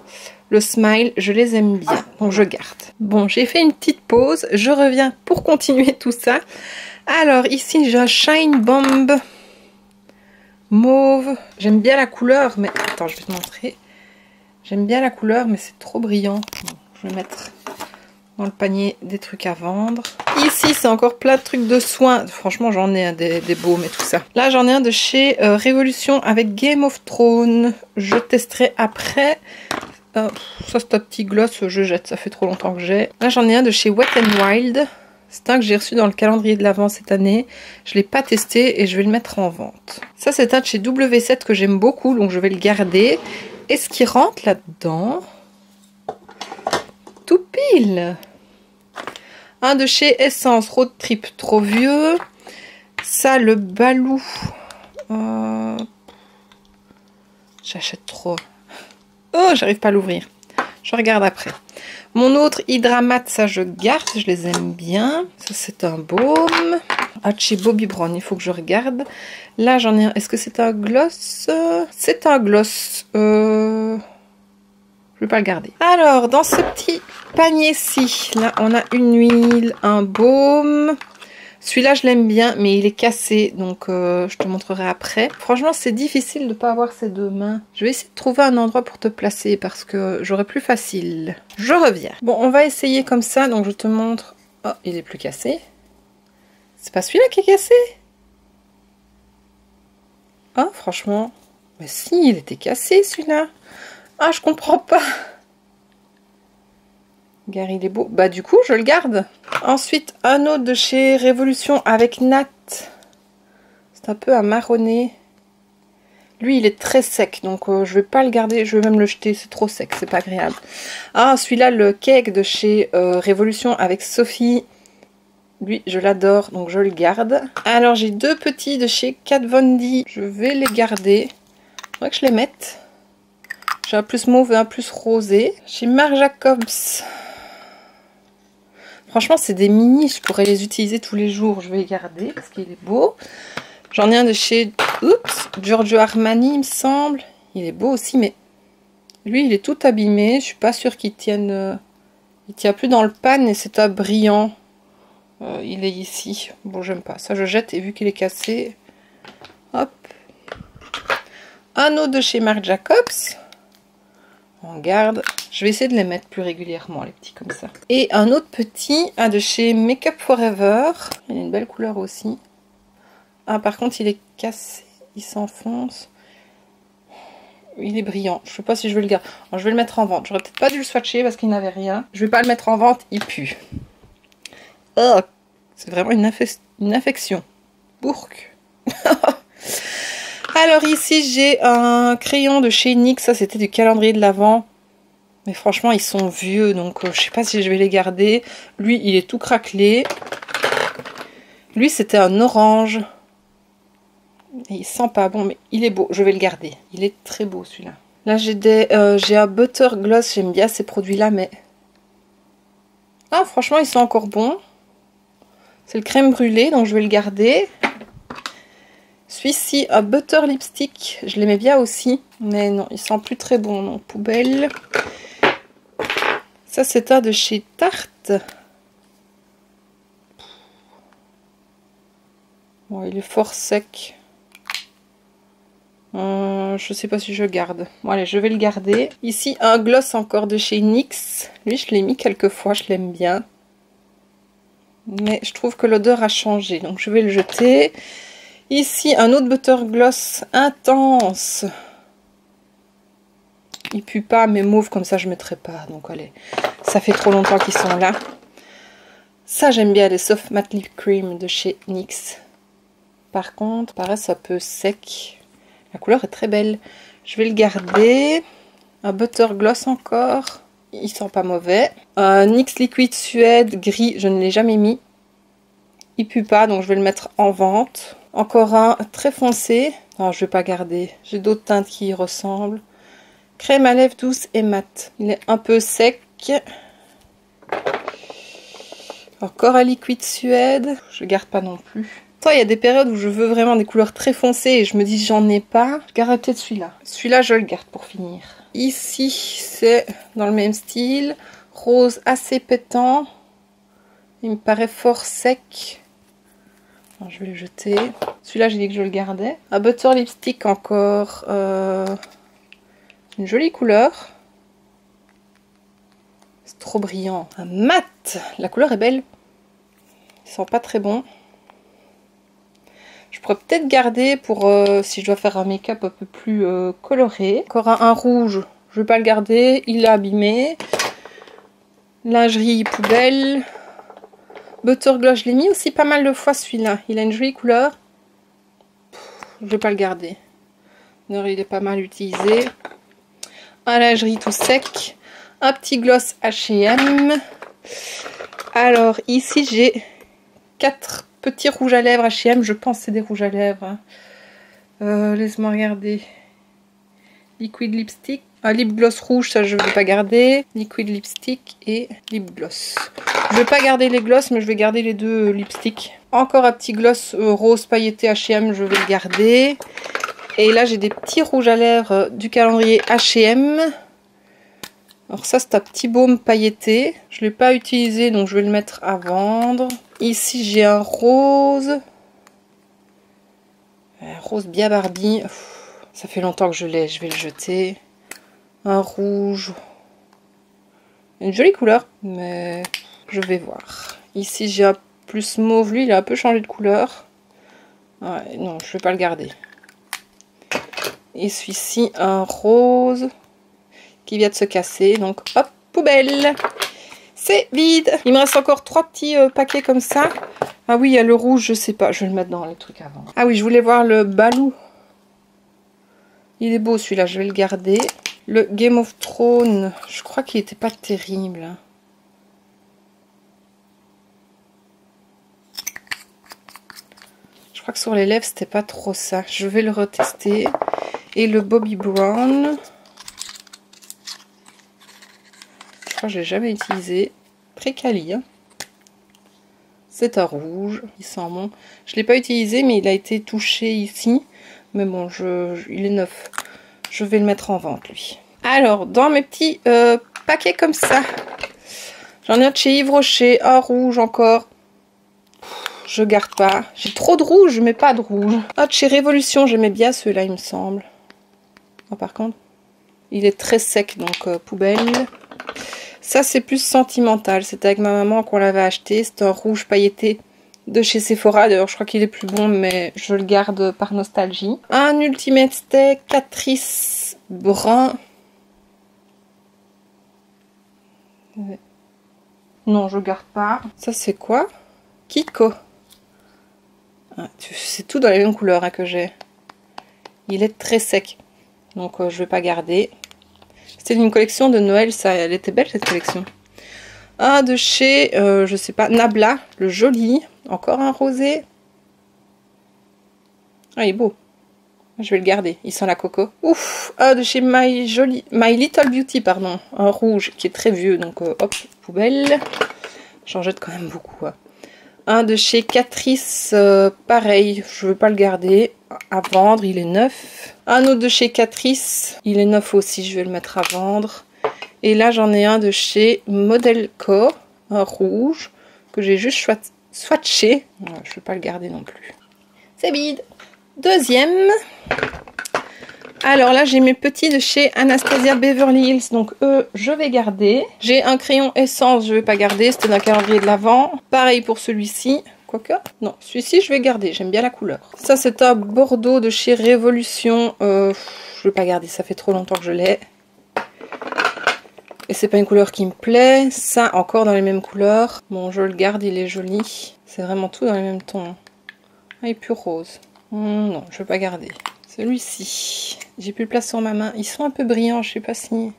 Le Smile, je les aime bien, donc je garde. Bon, j'ai fait une petite pause, je reviens pour continuer tout ça. Alors, ici, j'ai un Shine Bomb mauve. J'aime bien la couleur, mais... Attends, je vais te montrer. J'aime bien la couleur, mais c'est trop brillant. Bon, je vais mettre dans le panier des trucs à vendre. Ici, c'est encore plein de trucs de soins. Franchement, j'en ai des baumes et tout ça. Là, j'en ai un de chez Révolution avec Game of Thrones. Je testerai après... ça c'est un petit gloss, je jette, ça fait trop longtemps que j'ai. Là j'en ai un de chez Wet n Wild. C'est un que j'ai reçu dans le calendrier de l'Avent cette année. Je ne l'ai pas testé et je vais le mettre en vente. Ça c'est un de chez W7 que j'aime beaucoup, donc je vais le garder. Est-ce qu'il rentre là-dedans? Tout pile. Un de chez Essence Road Trip, trop vieux. Ça le Balou. J'achète trop. Oh, j'arrive pas à l'ouvrir. Je regarde après. Mon autre Hydramat, ça je garde, je les aime bien. Ça c'est un baume. Ah, chez Bobbi Brown, il faut que je regarde. Là j'en ai un. Est-ce que c'est un gloss? C'est un gloss. Je vais pas le garder. Alors, dans ce petit panier-ci, là on a une huile, un baume. Celui-là, je l'aime bien, mais il est cassé, donc je te montrerai après. Franchement, c'est difficile de ne pas avoir ces deux mains. Je vais essayer de trouver un endroit pour te placer, parce que j'aurai plus facile. Je reviens. Bon, on va essayer comme ça, donc je te montre. Oh, il est plus cassé. C'est pas celui-là qui est cassé? Ah, franchement. Mais si, il était cassé, celui-là. Ah, je comprends pas. Gary, il est beau. Bah du coup, je le garde. Ensuite, un autre de chez Révolution avec Nat. C'est un peu un marronné. Lui, il est très sec, donc je vais pas le garder. Je vais même le jeter, c'est trop sec, c'est pas agréable. Ah, celui-là, le cake de chez Révolution avec Sophie. Lui, je l'adore, donc je le garde. Alors, j'ai deux petits de chez Kat Von D. Je vais les garder. Il faudrait que je les mette. J'ai un plus mauve et un plus rosé. Chez Marc Jacobs. Franchement, c'est des mini, je pourrais les utiliser tous les jours. Je vais les garder parce qu'il est beau. J'en ai un de chez Giorgio Armani, il me semble. Il est beau aussi, mais lui, il est tout abîmé. Je suis pas sûre qu'il tienne... il tient plus dans le pan et c'est un brillant. Il est ici. Bon, j'aime pas. Ça, je jette et vu qu'il est cassé... Hop. Un autre de chez Marc Jacobs. On garde. Je vais essayer de les mettre plus régulièrement, les petits comme ça. Et un autre petit, un de chez Makeup Forever. Il a une belle couleur aussi. Ah, par contre, il est cassé. Il s'enfonce. Il est brillant. Je sais pas si je vais le garder. Alors, je vais le mettre en vente. J'aurais peut-être pas dû le swatcher parce qu'il n'avait rien. Je vais pas le mettre en vente. Il pue. Oh, c'est vraiment une affection. Bourque. Alors ici, j'ai un crayon de chez NYX. Ça, c'était du calendrier de l'Avent. Mais franchement, ils sont vieux. Donc, je sais pas si je vais les garder. Lui, il est tout craquelé. Lui, c'était un orange. Et il sent pas bon, mais il est beau. Je vais le garder. Il est très beau, celui-là. Là, j'ai un Butter Gloss. J'aime bien ces produits-là, mais... Ah, franchement, ils sont encore bons. C'est le crème brûlée, donc je vais le garder. Celui-ci, un Butter Lipstick. Je l'aimais bien aussi. Mais non, il sent plus très bon. Donc, poubelle. Ça, c'est un de chez Tarte. Bon, il est fort sec. Je sais pas si je le garde. Bon, allez, je vais le garder. Ici, un gloss encore de chez NYX. Lui, je l'ai mis quelques fois. Je l'aime bien. Mais je trouve que l'odeur a changé. Donc, je vais le jeter. Ici, un autre Butter Gloss intense. Il pue pas, mais mauve comme ça, je ne mettrai pas. Donc, allez, ça fait trop longtemps qu'ils sont là. Ça, j'aime bien les Soft Matte Lip Cream de chez NYX. Par contre, pareil, c'est un peu sec. La couleur est très belle. Je vais le garder. Un Butter Gloss encore. il sent pas mauvais. NYX Liquid Suède gris, je ne l'ai jamais mis. Il pue pas, donc je vais le mettre en vente. Encore un très foncé. Non, je vais pas garder. J'ai d'autres teintes qui y ressemblent. Crème à lèvres douce et mat. Il est un peu sec. Encore un Liquid Suède. Je garde pas non plus. Toi, il y a des périodes où je veux vraiment des couleurs très foncées et je me dis j'en ai pas. Je garderai peut-être celui-là. Celui-là, je le garde pour finir. Ici, c'est dans le même style. Rose assez pétant. Il me paraît fort sec. Alors, je vais le jeter. Celui-là, j'ai dit que je le gardais. Un butter lipstick encore. Une jolie couleur. C'est trop brillant. Un mat. La couleur est belle. Il sent pas très bon. Je pourrais peut-être garder pour si je dois faire un make-up un peu plus coloré. Encore un rouge. Je vais pas le garder. Il est abîmé. Lingerie poubelle. Butter Gloss, je l'ai mis aussi pas mal de fois celui-là. Il a une jolie couleur. Je vais pas le garder. Non, il est pas mal utilisé. Un lingerie tout sec. Un petit gloss H&M. Alors ici j'ai 4 petits rouges à lèvres H&M. Je pense que c'est des rouges à lèvres. Laisse-moi regarder. Liquid lipstick. Un lip gloss rouge, ça je ne vais pas garder. Liquid lipstick et lip gloss. Je vais pas garder les gloss, mais je vais garder les deux lipsticks. Encore un petit gloss rose pailleté H&M, je vais le garder. Et là j'ai des petits rouges à lèvres du calendrier H&M. Alors ça c'est un petit baume pailleté. Je ne l'ai pas utilisé, donc je vais le mettre à vendre. Ici j'ai un rose. Un rose bien Barbie. Ça fait longtemps que je l'ai, je vais le jeter. Un rouge. Une jolie couleur, mais je vais voir. Ici, j'ai un plus mauve. Lui, il a un peu changé de couleur. Ouais, non, je vais pas le garder. Et celui-ci, un rose qui vient de se casser. Donc, hop, poubelle. C'est vide. Il me reste encore 3 petits paquets comme ça. Ah oui, il y a le rouge, je sais pas. Je vais le mettre dans les trucs avant. Ah oui, je voulais voir le Balou. Il est beau celui-là, je vais le garder. Le Game of Thrones, je crois qu'il était pas terrible. Je crois que sur les lèvres, c'était pas trop ça. Je vais le retester. Et le Bobbi Brown. Je crois que je l'ai jamais utilisé. Très quali. Hein. C'est un rouge. Il sent bon. Je l'ai pas utilisé, mais il a été touché ici. Mais bon, il est neuf. Je vais le mettre en vente, lui. Alors, dans mes petits paquets comme ça, j'en ai un de chez Yves Rocher, un rouge encore. Je garde pas. J'ai trop de rouge, je mets pas de rouge. Un de chez Révolution, j'aimais bien ceux-là, il me semble. Oh, par contre, il est très sec, donc poubelle. Ça, c'est plus sentimental. C'était avec ma maman qu'on l'avait acheté. C'est un rouge pailleté de chez Sephora. D'ailleurs, je crois qu'il est plus bon, mais je le garde par nostalgie. Un Ultimate Stay Catrice brun. Non, je garde pas. Ça, c'est quoi? Kiko. Ah, c'est tout dans les mêmes couleurs hein, que j'ai. Il est très sec. Donc, je vais pas garder. C'était une collection de Noël, ça. Elle était belle, cette collection. Un de chez, je sais pas, Nabla, le joli. Encore un rosé. Ah, il est beau. Je vais le garder. Il sent la coco. Ouf, un de chez My Little Beauty, pardon. Un rouge qui est très vieux, donc hop, poubelle. J'en jette quand même beaucoup. Hein. Un de chez Catrice, pareil, je veux pas le garder. À vendre, il est neuf. Un autre de chez Catrice, il est neuf aussi, je vais le mettre à vendre. Et là, j'en ai un de chez Model Co, un rouge, que j'ai juste swatché. Je vais pas le garder non plus. C'est vide. Deuxième. Alors là, j'ai mes petits de chez Anastasia Beverly Hills. Donc eux, je vais garder. J'ai un crayon essence, je vais pas garder. C'était dans le calendrier de l'Avent. Pareil pour celui-ci. Quoique, non, celui-ci, je vais garder. J'aime bien la couleur. Ça, c'est un Bordeaux de chez Révolution. Je vais pas garder. Ça fait trop longtemps que je l'ai. Et c'est pas une couleur qui me plaît. Ça, encore dans les mêmes couleurs. Bon, je le garde, il est joli. C'est vraiment tout dans les mêmes tons. Ah, il est plus rose. Non, je vais pas garder. Celui-ci, j'ai plus de place sur ma main. Ils sont un peu brillants, je sais pas si...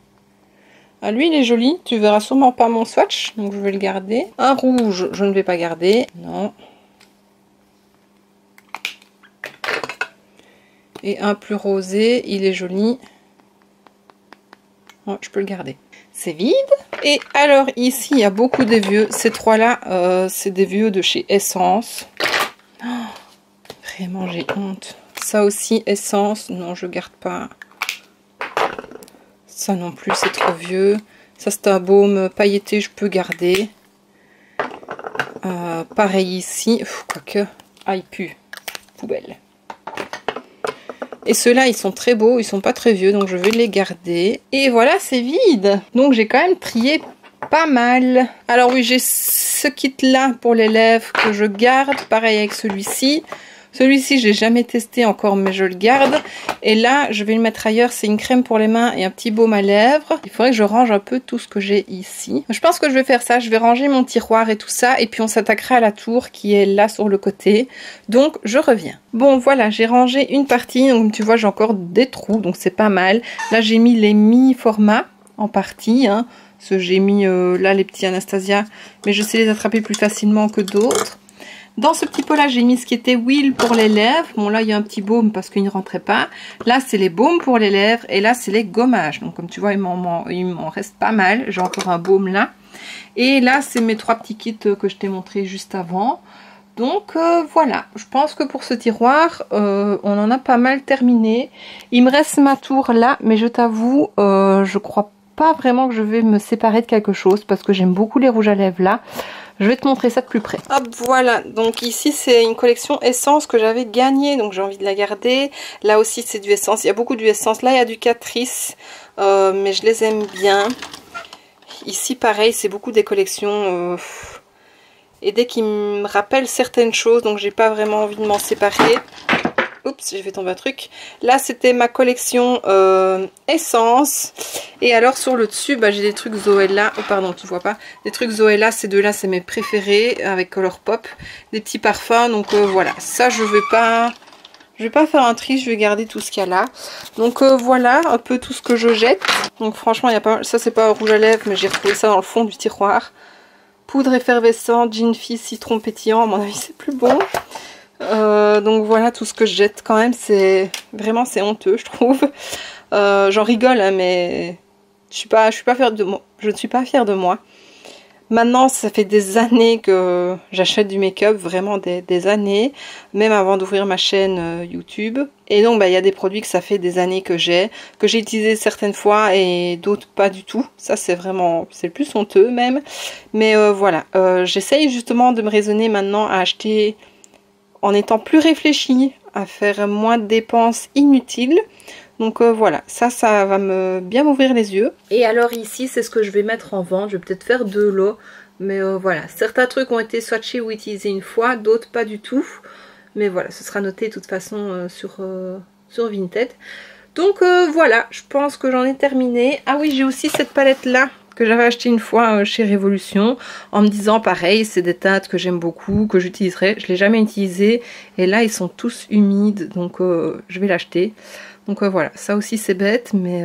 Ah, lui, il est joli. Tu verras sûrement pas mon swatch, donc je vais le garder. Un rouge, je ne vais pas garder. Non. Et un plus rosé, il est joli. Oh, je peux le garder. C'est vide. Et alors ici, il y a beaucoup des vieux. Ces trois-là, c'est des vieux de chez Essence. Oh, vraiment, j'ai honte. Ça aussi, Essence. Non, je garde pas. Ça non plus, c'est trop vieux. Ça, c'est un baume pailleté, je peux garder. Pareil ici. Quoique. Ah, il pue. Poubelle. Et ceux-là, ils sont très beaux, ils sont pas très vieux, donc je vais les garder. Et voilà, c'est vide. Donc j'ai quand même trié pas mal. Alors oui, j'ai ce kit-là pour les lèvres que je garde. Pareil avec celui-ci. Celui-ci, je l'ai jamais testé encore, mais je le garde. Et là, je vais le mettre ailleurs. C'est une crème pour les mains et un petit baume à lèvres. Il faudrait que je range un peu tout ce que j'ai ici. Je pense que je vais faire ça. Je vais ranger mon tiroir et tout ça. Et puis, on s'attaquera à la tour qui est là sur le côté. Donc, je reviens. Bon, voilà, j'ai rangé une partie. Donc, tu vois, j'ai encore des trous. Donc, c'est pas mal. Là, j'ai mis les mi-formats en partie. Hein. Parce que j'ai mis là les petits Anastasia. Mais je sais les attraper plus facilement que d'autres. Dans ce petit pot-là, j'ai mis ce qui était huile pour les lèvres. Bon, là, il y a un petit baume parce qu'il ne rentrait pas. Là, c'est les baumes pour les lèvres. Et là, c'est les gommages. Donc, comme tu vois, il m'en reste pas mal. J'ai encore un baume là. Et là, c'est mes trois petits kits que je t'ai montré juste avant. Donc, voilà. Je pense que pour ce tiroir, on en a pas mal terminé. Il me reste ma tour là. Mais je t'avoue, je crois pas vraiment que je vais me séparer de quelque chose. Parce que j'aime beaucoup les rouges à lèvres là. Je vais te montrer ça de plus près. Hop, voilà. Donc ici, c'est une collection Essence que j'avais gagnée. Donc j'ai envie de la garder. Là aussi, c'est du Essence. Il y a beaucoup du Essence. Là, il y a du Catrice. Mais je les aime bien. Ici, pareil, c'est beaucoup des collections. Et dès qu'ils me rappellent certaines choses. Donc j'ai pas vraiment envie de m'en séparer. Oups, j'ai fait tomber un truc. Là, c'était ma collection Essence. Et alors, sur le dessus, bah, j'ai des trucs Zoella. Oh, pardon, tu vois pas. Des trucs Zoella. Ces deux-là, c'est mes préférés avec Colourpop. Des petits parfums. Donc, voilà. Ça, je vais pas faire un tri. Je vais garder tout ce qu'il y a là. Donc, voilà un peu tout ce que je jette. Donc, franchement, il y a pas... Ça, c'est pas un rouge à lèvres, mais j'ai retrouvé ça dans le fond du tiroir. Poudre effervescente, Gin Fizz, citron pétillant. À mon avis, c'est plus bon. Donc voilà tout ce que je jette quand même, c'est vraiment c'est honteux je trouve. J'en rigole hein, mais je suis pas fière de moi. Je ne suis pas fière de moi. Maintenant ça fait des années que j'achète du make-up, vraiment des années, même avant d'ouvrir ma chaîne YouTube. Et donc bah, y a des produits que ça fait des années que j'ai utilisé certaines fois et d'autres pas du tout. Ça c'est vraiment, c'est le plus honteux même. Mais voilà, j'essaye justement de me raisonner maintenant à acheter en étant plus réfléchie, à faire moins de dépenses inutiles. Donc voilà, ça va bien m'ouvrir les yeux. Et alors ici, c'est ce que je vais mettre en vente. Je vais peut-être faire deux lots. Mais voilà, certains trucs ont été swatchés ou utilisés une fois, d'autres pas du tout. Mais voilà, ce sera noté de toute façon sur Vinted. Donc voilà, je pense que j'en ai terminé. Ah oui, j'ai aussi cette palette-là que j'avais acheté une fois chez Révolution en me disant pareil, c'est des teintes que j'aime beaucoup, que j'utiliserai. Je ne l'ai jamais utilisé et là ils sont tous humides donc je vais l'acheter. Donc voilà, ça aussi c'est bête mais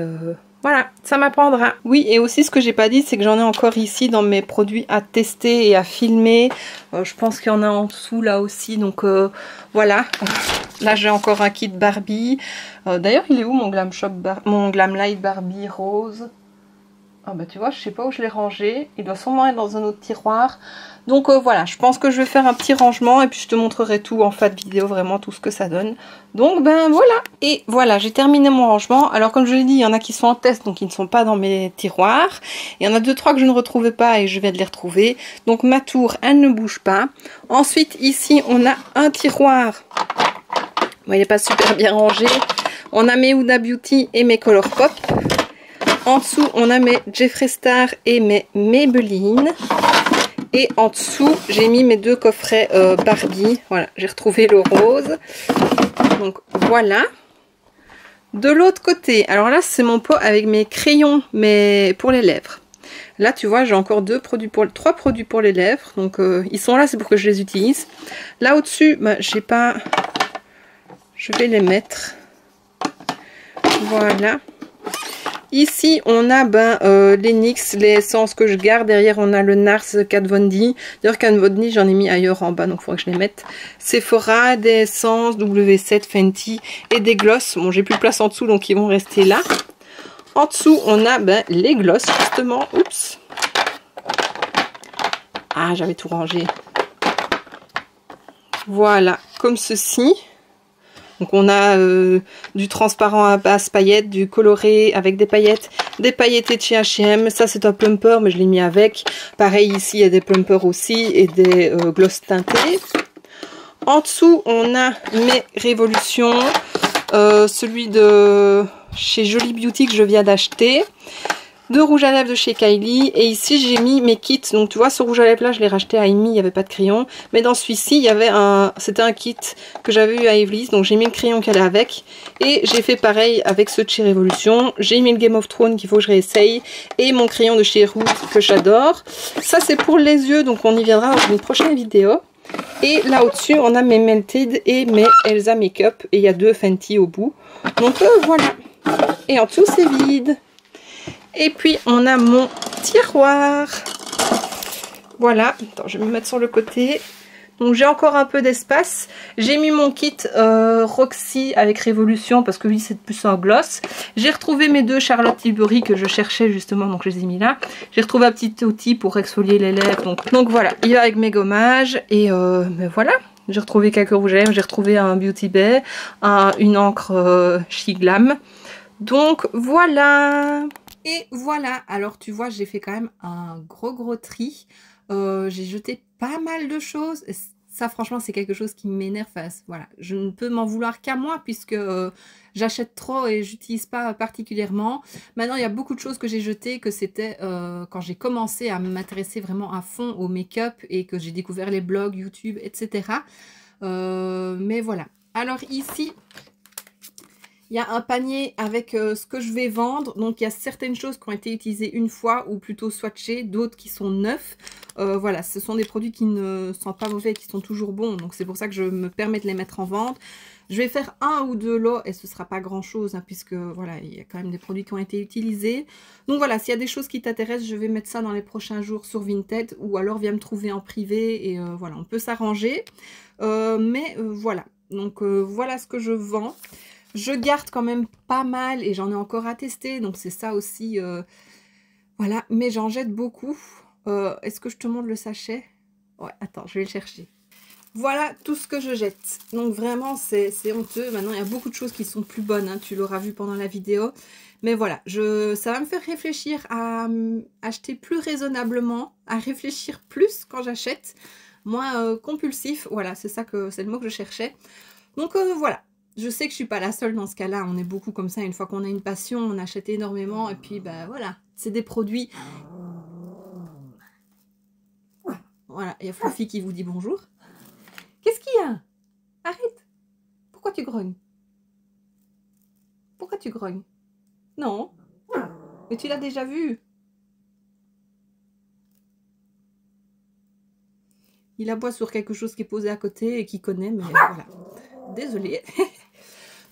voilà, ça m'apprendra. Oui, et aussi ce que j'ai pas dit, c'est que j'en ai encore ici dans mes produits à tester et à filmer. Je pense qu'il y en a en dessous là aussi, donc voilà. Là j'ai encore un kit Barbie. D'ailleurs il est où mon mon Glam Light Barbie rose? Ah bah tu vois, je sais pas où je l'ai rangé. Il doit sûrement être dans un autre tiroir. Donc voilà, je pense que je vais faire un petit rangement et puis je te montrerai tout en fin de vidéo, vraiment tout ce que ça donne. Donc ben voilà. Et voilà, j'ai terminé mon rangement. Alors comme je l'ai dit, il y en a qui sont en test, donc ils ne sont pas dans mes tiroirs. Il y en a 2-3 que je ne retrouvais pas et je vais les retrouver. Donc ma tour, elle ne bouge pas. Ensuite, ici, on a un tiroir. Bon, il n'est pas super bien rangé. On a mes Huda Beauty et mes Colourpop. En dessous, on a mes Jeffree Star et mes Maybelline. Et en dessous, j'ai mis mes deux coffrets Barbie. Voilà, j'ai retrouvé le rose. Donc voilà. De l'autre côté, alors là, c'est mon pot avec mes crayons mais pour les lèvres. Là, tu vois, j'ai encore trois produits pour les lèvres. Donc, ils sont là, c'est pour que je les utilise. Là, au-dessus, bah, j'ai pas... Je vais les mettre. Voilà. Ici, on a les NYX, les essences que je garde. Derrière, on a le Nars Kat Von D. D'ailleurs, Kat Von D, j'en ai mis ailleurs en bas, donc il faudrait que je les mette. Sephora, des essences, W7, Fenty et des glosses. Bon, j'ai plus de place en dessous, donc ils vont rester là. En dessous, on a les glosses, justement. Oups. Ah, j'avais tout rangé. Voilà, comme ceci. Donc on a du transparent à base paillettes, du coloré avec des paillettes de chez H&M. Ça c'est un plumper, mais je l'ai mis avec. Pareil ici, il y a des plumpers aussi et des glosses teintées. En dessous, on a mes Révolutions. Celui de chez Jolie Beauty que je viens d'acheter. De rouge à lèvres de chez Kylie. Et ici, j'ai mis mes kits. Donc, tu vois, ce rouge à lèvres là, je l'ai racheté à Amy. Il n'y avait pas de crayon. Mais dans celui-ci, il y avait c'était un kit que j'avais eu à Evelyn. Donc, j'ai mis le crayon qu'elle a avec. Et j'ai fait pareil avec ceux de chez Révolution. J'ai mis le Game of Thrones qu'il faut que je réessaye. Et mon crayon de chez Rouge que j'adore. Ça, c'est pour les yeux. Donc, on y viendra dans une prochaine vidéo. Et là au-dessus, on a mes Melted et mes Elsa Makeup. Et il y a 2 Fenty au bout. Donc, voilà. Et en dessous, c'est vide. Et puis, on a mon tiroir. Voilà. Attends, je vais me mettre sur le côté. Donc, j'ai encore un peu d'espace. J'ai mis mon kit Roxy avec Révolution parce que lui, c'est plus un gloss. J'ai retrouvé mes 2 Charlotte Tilbury que je cherchais justement. Donc, je les ai mis là. J'ai retrouvé un petit outil pour exfolier les lèvres. Donc voilà. Il va avec mes gommages. Et mais voilà. J'ai retrouvé quelques rouges à lèvres. J'ai retrouvé un Beauty Bay. Une encre Chic Glam. Donc, voilà. Et voilà, alors tu vois, j'ai fait quand même un gros tri. J'ai jeté pas mal de choses. Ça, franchement, c'est quelque chose qui m'énerve. Voilà, je ne peux m'en vouloir qu'à moi puisque j'achète trop et j'utilise pas particulièrement. Maintenant, il y a beaucoup de choses que j'ai jetées, que c'était quand j'ai commencé à m'intéresser vraiment à fond au make-up et que j'ai découvert les blogs, YouTube, etc. Mais voilà. Alors ici... il y a un panier avec ce que je vais vendre. Donc, il y a certaines choses qui ont été utilisées une fois ou plutôt swatchées, d'autres qui sont neufs. Voilà, ce sont des produits qui ne sont pas mauvais, qui sont toujours bons. Donc, c'est pour ça que je me permets de les mettre en vente. Je vais faire 1 ou 2 lots et ce ne sera pas grand-chose hein, puisque, voilà, il y a quand même des produits qui ont été utilisés. Donc, voilà, s'il y a des choses qui t'intéressent, je vais mettre ça dans les prochains jours sur Vinted ou alors viens me trouver en privé et voilà, on peut s'arranger. Voilà, donc voilà ce que je vends. Je garde quand même pas mal et j'en ai encore à tester, donc c'est ça aussi, voilà, mais j'en jette beaucoup. Est-ce que je te montre le sachet? Ouais, attends, je vais le chercher. Voilà tout ce que je jette, donc vraiment c'est honteux. Maintenant il y a beaucoup de choses qui sont plus bonnes, hein, tu l'auras vu pendant la vidéo. Mais voilà, ça va me faire réfléchir à acheter plus raisonnablement, à réfléchir plus quand j'achète, moins compulsif, voilà, c'est le mot que je cherchais. Donc voilà. Je sais que je suis pas la seule dans ce cas-là, on est beaucoup comme ça, une fois qu'on a une passion, on achète énormément et puis bah voilà, c'est des produits. Voilà, il y a Fluffy qui vous dit bonjour. Qu'est-ce qu'il y a? Arrête. Pourquoi tu grognes? Pourquoi tu grognes? Non. Mais tu l'as déjà vu. Il aboie sur quelque chose qui est posé à côté et qui connaît, mais voilà. Désolée.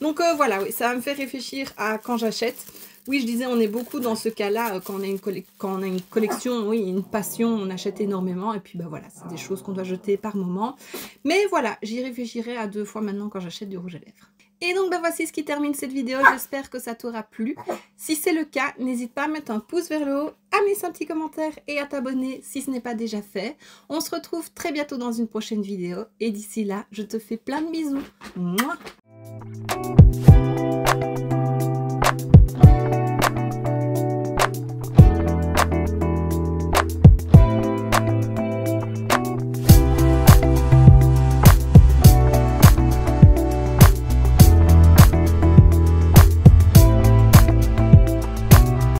Donc voilà, oui, ça va me faire réfléchir à quand j'achète. Oui, je disais, on est beaucoup dans ce cas-là, quand on a une collection, oui, une passion, on achète énormément. Et puis, bah voilà, c'est des choses qu'on doit jeter par moment. Mais voilà, j'y réfléchirai à 2 fois maintenant quand j'achète du rouge à lèvres. Et donc, bah voici ce qui termine cette vidéo. J'espère que ça t'aura plu. Si c'est le cas, n'hésite pas à mettre un pouce vers le haut, à me laisser un petit commentaire et à t'abonner si ce n'est pas déjà fait. On se retrouve très bientôt dans une prochaine vidéo. Et d'ici là, je te fais plein de bisous. Mouah.